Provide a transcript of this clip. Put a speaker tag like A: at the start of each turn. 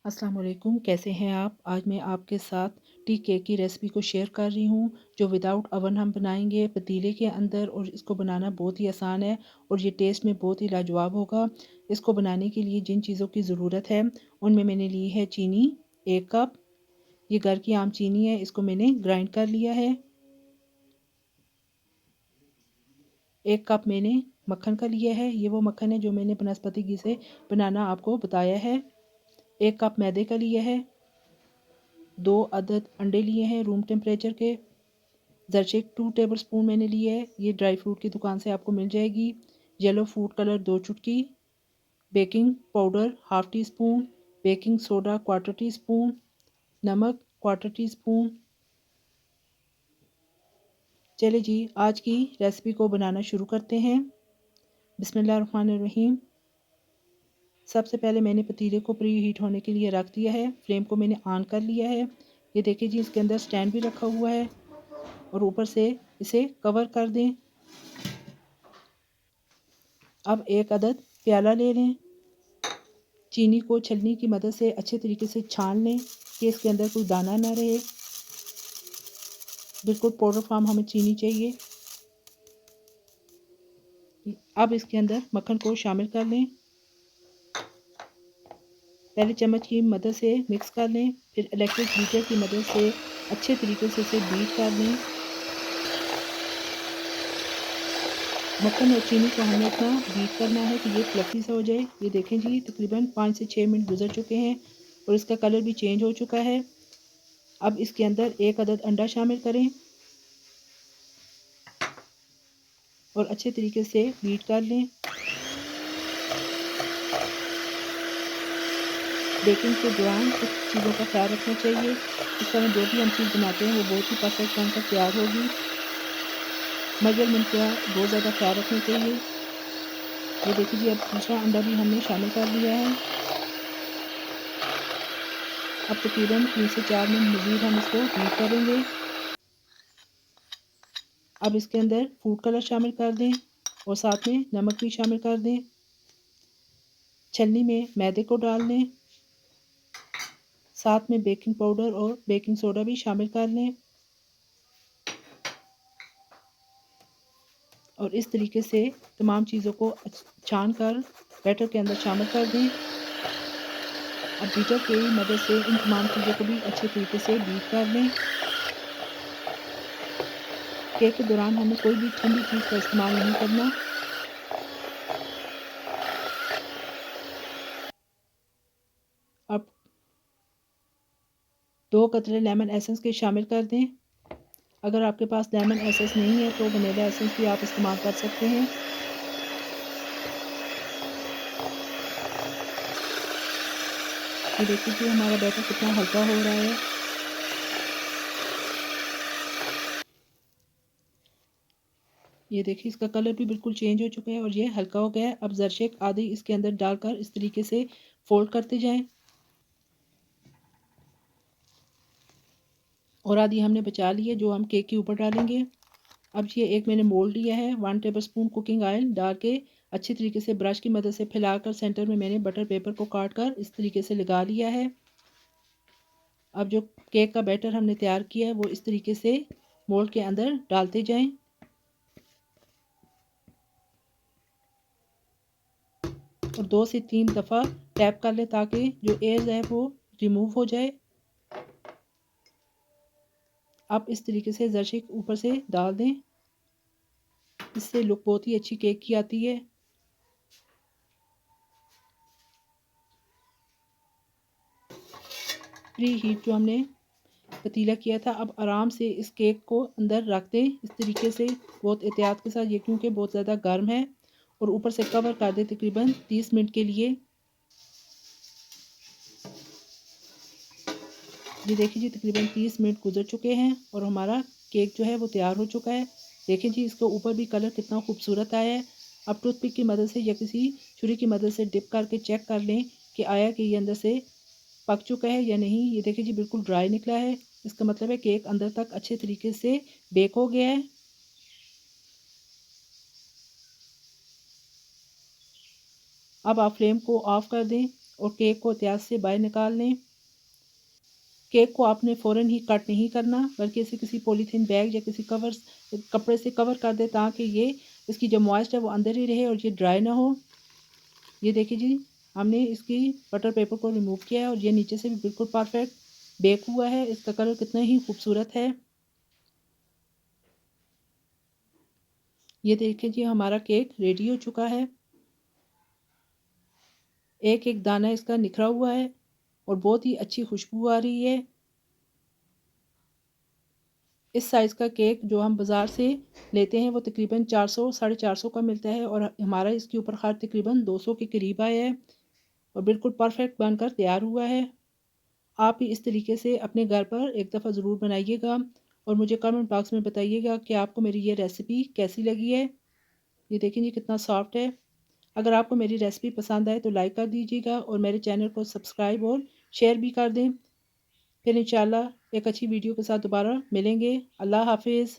A: अस्सलाम वालेकुम, कैसे हैं आप? आज मैं आपके साथ टी केक की रेसिपी को शेयर कर रही हूँ, जो विदाउट अवन हम बनाएँगे पतीले के अंदर और इसको बनाना बहुत ही आसान है और ये टेस्ट में बहुत ही लाजवाब होगा। इसको बनाने के लिए जिन चीज़ों की ज़रूरत है, उनमें मैंने ली है चीनी 1 कप, ये घर की आम चीनी है, इसको मैंने ग्राइंड कर लिया है। 1 कप मैंने मक्खन का लिया है, ये वो मक्खन है जो मैंने बनस्पति घी से बनाना आपको बताया है। 1 कप मैदे का लिया है। 2 अदद अंडे लिए हैं रूम टेम्परेचर के। ज़रचेक 2 टेबलस्पून मैंने लिए है, ये ड्राई फ्रूट की दुकान से आपको मिल जाएगी। येलो फूड कलर 2 चुटकी, baking powder half tea spoon, baking soda quarter tea spoon, नमक क्वार्टर टी स्पून। चलिए जी, आज की रेसिपी को बनाना शुरू करते हैं। बिस्मिल्लाहिर्रहमानिर्रहीम। सबसे पहले मैंने पतीले को प्री हीट होने के लिए रख दिया है। फ्लेम को मैंने ऑन कर लिया है। ये देखिए जी, इसके अंदर स्टैंड भी रखा हुआ है और ऊपर से इसे कवर कर दें। अब एक अदद प्याला ले लें। चीनी को छलनी की मदद से अच्छे तरीके से छान लें कि इसके अंदर कोई दाना ना रहे। बिल्कुल पाउडर फॉर्म हमें चीनी चाहिए। अब इसके अंदर मक्खन को शामिल कर लें। पहले चम्मच की मदद से मिक्स कर लें, फिर इलेक्ट्रिक बीटर की मदद से अच्छे तरीके से इसे बीट कर लें। मक्खन और चीनी को हमने इतना बीट करना है कि ये फ्लफी सा हो जाए। ये देखें जी, तकरीबन 5 से 6 मिनट गुजर चुके हैं और इसका कलर भी चेंज हो चुका है। अब इसके अंदर एक अदद अंडा शामिल करें और अच्छे तरीके से बीट कर लें। बेकिंग के दौरान कुछ चीज़ों का ख्याल रखना चाहिए। इस तरह जो भी हम चीज़ बनाते हैं वो बहुत ही परफेक्ट बनकर तैयार होगी। मेजरमेंट का बहुत ज़्यादा ख्याल रखना चाहिए। ये देखिए जी, अब दूसरा अंडा भी हमने शामिल कर लिया है। अब तकरीबन 3 से 4 मिनट मज़ीद हम इसको बीट करेंगे। अब इसके अंदर फूड कलर शामिल कर दें और साथ में नमक भी शामिल कर दें। छलनी में मैदे को डाल लें, साथ में बेकिंग पाउडर और बेकिंग सोडा भी शामिल कर लें और इस तरीके से तमाम चीज़ों को छान कर बैटर के अंदर शामिल कर दें। अब बीटर की मदद से इन तमाम चीज़ों को भी अच्छे तरीके से बीट कर लें। केक के दौरान हमें कोई भी ठंडी चीज़ का इस्तेमाल नहीं करना। अब 2 कतरे लेमन एसेंस के शामिल कर दें। अगर आपके पास लेमन एसेंस नहीं है तो वनीला एसेंस भी आप इस्तेमाल कर सकते हैं। ये देखिए कि हमारा बैटर कितना हल्का हो रहा है। ये देखिए, इसका कलर भी बिल्कुल चेंज हो चुका है और ये हल्का हो गया है। अब ज़रशेक आधी इसके अंदर डालकर इस तरीके से फोल्ड करते जाएं और आधी हमने बचा ली है जो हम केक के ऊपर डालेंगे। अब ये एक मैंने मोल्ड लिया है, 1 टेबलस्पून कुकिंग ऑयल डाल के अच्छी तरीके से ब्रश की मदद से फैलाकर सेंटर में मैंने बटर पेपर को काट कर इस तरीके से लगा लिया है। अब जो केक का बैटर हमने तैयार किया है वो इस तरीके से मोल्ड के अंदर डालते जाएं और 2 से 3 दफ़ा टैप कर लें ताकि जो एयर है वो रिमूव हो जाए। आप इस तरीके से ज़रशीक ऊपर से डाल दें, इससे लुक बहुत ही अच्छी केक की आती है। प्री हीट जो हमने पतीला किया था, अब आराम से इस केक को अंदर रख दें इस तरीके से, बहुत एहतियात के साथ, ये क्योंकि बहुत ज़्यादा गर्म है। और ऊपर से कवर कर दें तकरीबन 30 मिनट के लिए। ये देखिए जी, तकरीबन 30 मिनट गुजर चुके हैं और हमारा केक जो है वो तैयार हो चुका है। देखिए जी, इसके ऊपर भी कलर कितना खूबसूरत आया है। अब टूथपिक की मदद से या किसी छुरी की मदद से डिप करके चेक कर लें कि आया कि ये अंदर से पक चुका है या नहीं। ये देखिए जी, बिल्कुल ड्राई निकला है। इसका मतलब है केक अंदर तक अच्छे तरीके से बेक हो गया है। अब आप फ्लेम को ऑफ कर दें और केक को एहतियात से बाहर निकाल लें। केक को आपने फ़ौरन ही कट नहीं करना, बल्कि इसे किसी पॉलीथीन बैग या किसी कपड़े से कवर कर दें, ताकि ये इसकी जो मॉइस्ट है वो अंदर ही रहे और ये ड्राई ना हो। ये देखिए जी, हमने इसकी बटर पेपर को रिमूव किया है और ये नीचे से भी बिल्कुल परफेक्ट बेक हुआ है। इसका कलर कितना ही खूबसूरत है। ये देखिए जी, हमारा केक रेडी हो चुका है। एक एक दाना इसका निखरा हुआ है और बहुत ही अच्छी खुशबू आ रही है। इस साइज़ का केक जो हम बाज़ार से लेते हैं वो तकरीबन 400 साढ़े 400 का मिलता है और हमारा इसके ऊपर ख़र्च तकरीबन 200 के करीब आया है और बिल्कुल परफेक्ट बनकर तैयार हुआ है। आप भी इस तरीके से अपने घर पर एक दफ़ा ज़रूर बनाइएगा और मुझे कमेंट बॉक्स में बताइएगा कि आपको मेरी ये रेसिपी कैसी लगी है। ये देखें जी, कितना सॉफ्ट है। अगर आपको मेरी रेसिपी पसंद आए तो लाइक कर दीजिएगा और मेरे चैनल को सब्सक्राइब और शेयर भी कर दें। फिर इंशाल्लाह एक अच्छी वीडियो के साथ दोबारा मिलेंगे। अल्लाह हाफ़िज़।